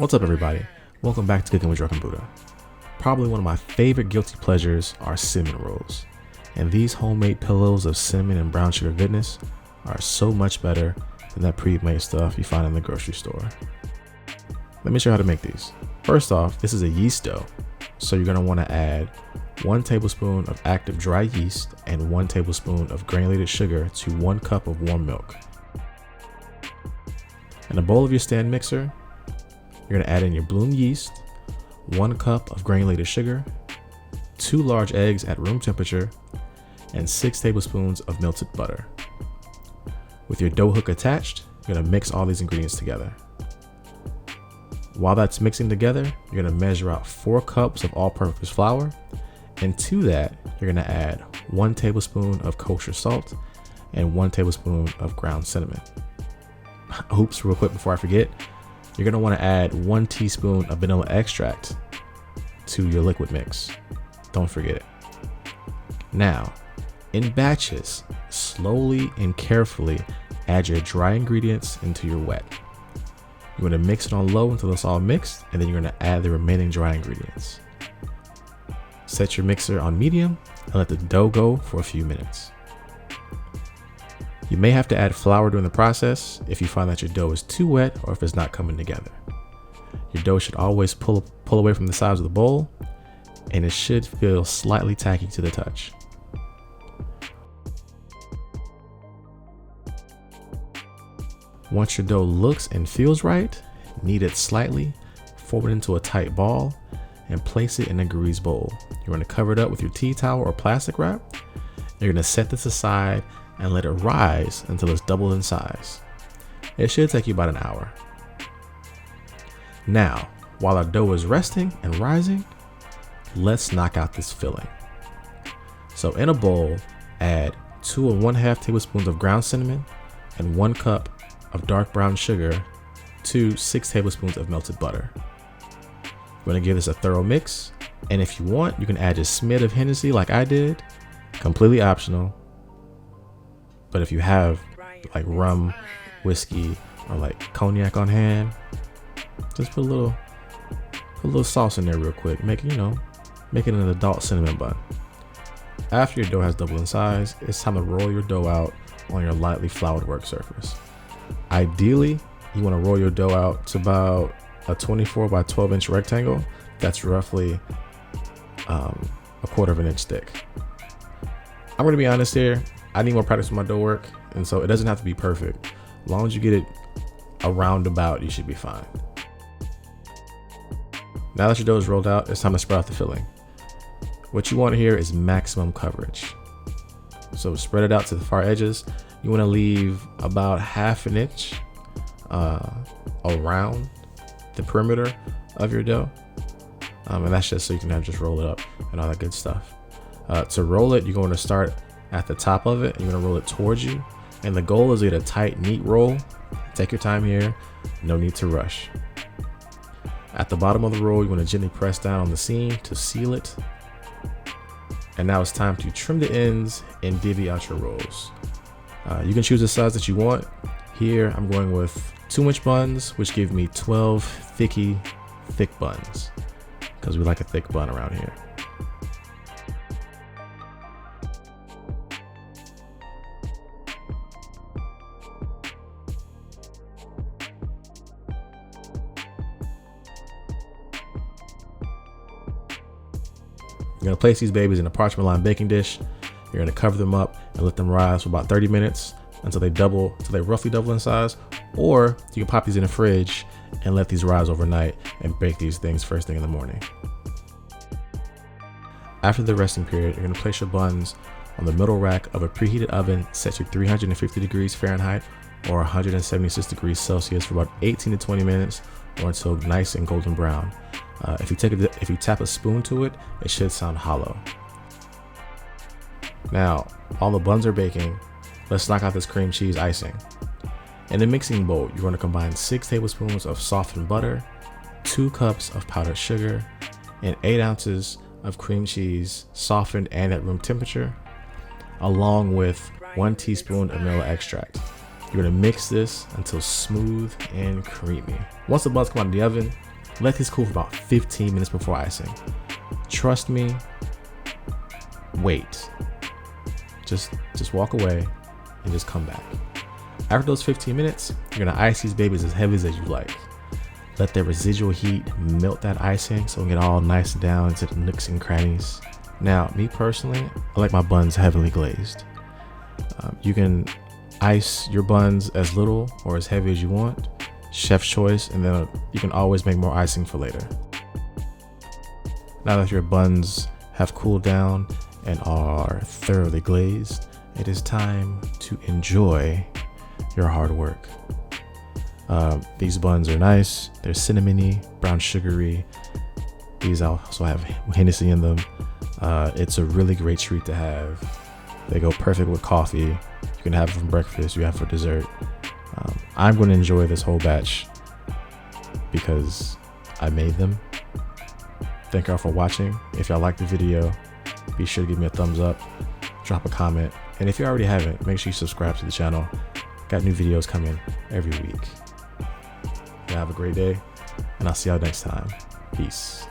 What's up, everybody? Welcome back to Cooking with Drunkn Buddha. Probably one of my favorite guilty pleasures are cinnamon rolls, and these homemade pillows of cinnamon and brown sugar goodness are so much better than that pre-made stuff you find in the grocery store. Let me show you how to make these. First off, this is a yeast dough, so you're going to want to add 1 tablespoon of active dry yeast and 1 tablespoon of granulated sugar to 1 cup of warm milk. In a bowl of your stand mixer, you're going to add in your bloom yeast, 1 cup of granulated sugar, 2 large eggs at room temperature, and 6 tablespoons of melted butter. With your dough hook attached, you're going to mix all these ingredients together. While that's mixing together, you're going to measure out 4 cups of all-purpose flour, and to that, you're going to add 1 tablespoon of kosher salt and 1 tablespoon of ground cinnamon. Oops, real quick before I forget, you're going to want to add 1 teaspoon of vanilla extract to your liquid mix. Don't forget it. Now, in batches, slowly and carefully add your dry ingredients into your wet. You're going to mix it on low until it's all mixed, and then you're going to add the remaining dry ingredients. Set your mixer on medium and let the dough go for a few minutes. You may have to add flour during the process if you find that your dough is too wet or if it's not coming together. Your dough should always pull away from the sides of the bowl, and it should feel slightly tacky to the touch. Once your dough looks and feels right, knead it slightly, form it into a tight ball, and place it in a greased bowl. You're going to cover it up with your tea towel or plastic wrap. You're going to set this aside and let it rise until it's doubled in size. It should take you about an hour. Now, while our dough is resting and rising, let's knock out this filling. So in a bowl, add 2 1/2 tablespoons of ground cinnamon and 1 cup of dark brown sugar to 6 tablespoons of melted butter. We're going to give this a thorough mix, and if you want, you can add a smidge of Hennessy like I did, completely optional. But if you have like rum, whiskey, or like cognac on hand, just put a little sauce in there real quick. Make it an adult cinnamon bun. After your dough has doubled in size, it's time to roll your dough out on your lightly floured work surface. Ideally, you want to roll your dough out to about a 24 by 12 inch rectangle. That's roughly a 1/4 inch thick. I'm going to be honest here. I need more practice with my dough work, and so it doesn't have to be perfect. As long as you get it around about, you should be fine. Now that your dough is rolled out, it's time to spread out the filling. What you want here is maximum coverage. So spread it out to the far edges. You want to leave about 1/2 inch around the perimeter of your dough. And that's just so you can just roll it up and all that good stuff. To roll it, you're going to start at the top of it, and you're going to roll it towards you. And the goal is to get a tight, neat roll. Take your time here. No need to rush. At the bottom of the roll, you want to gently press down on the seam to seal it. And now it's time to trim the ends and divvy out your rolls. You can choose the size that you want. Here, I'm going with 2-inch buns, which give me 12 thick buns, because we like a thick bun around here. You're going to place these babies in a parchment lined baking dish. You're going to cover them up and let them rise for about 30 minutes until they roughly double in size. Or you can pop these in the fridge and let these rise overnight and bake these things first thing in the morning. After the resting period, you're going to place your buns on the middle rack of a preheated oven set to 350 degrees Fahrenheit or 176 degrees Celsius for about 18 to 20 minutes, or until nice and golden brown. If you tap a spoon to it, it should sound hollow. Now, all the buns are baking. Let's knock out this cream cheese icing. In a mixing bowl, you're going to combine 6 tablespoons of softened butter, 2 cups of powdered sugar, and 8 ounces of cream cheese, softened and at room temperature, along with 1 teaspoon of vanilla extract. You're going to mix this until smooth and creamy. Once the buns come out of the oven, Let this cool for about 15 minutes before icing. Trust me, wait. Just walk away and just come back. After those 15 minutes, you're gonna ice these babies as heavy as you like. Let the residual heat melt that icing so it can get all nice and down into the nooks and crannies. Now, me personally, I like my buns heavily glazed. You can ice your buns as little or as heavy as you want, chef's choice, and then you can always make more icing for later. Now that your buns have cooled down and are thoroughly glazed, it is time to enjoy your hard work. These buns are nice. They're cinnamony, brown sugary. These also have Hennessy in them. It's a really great treat to have. They go perfect with coffee. You can have it for breakfast, you have it for dessert. I'm going to enjoy this whole batch because I made them. Thank y'all for watching. If y'all liked the video, be sure to give me a thumbs up, drop a comment, and if you already haven't, make sure you subscribe to the channel. Got new videos coming every week. Y'all have a great day, and I'll see y'all next time. Peace.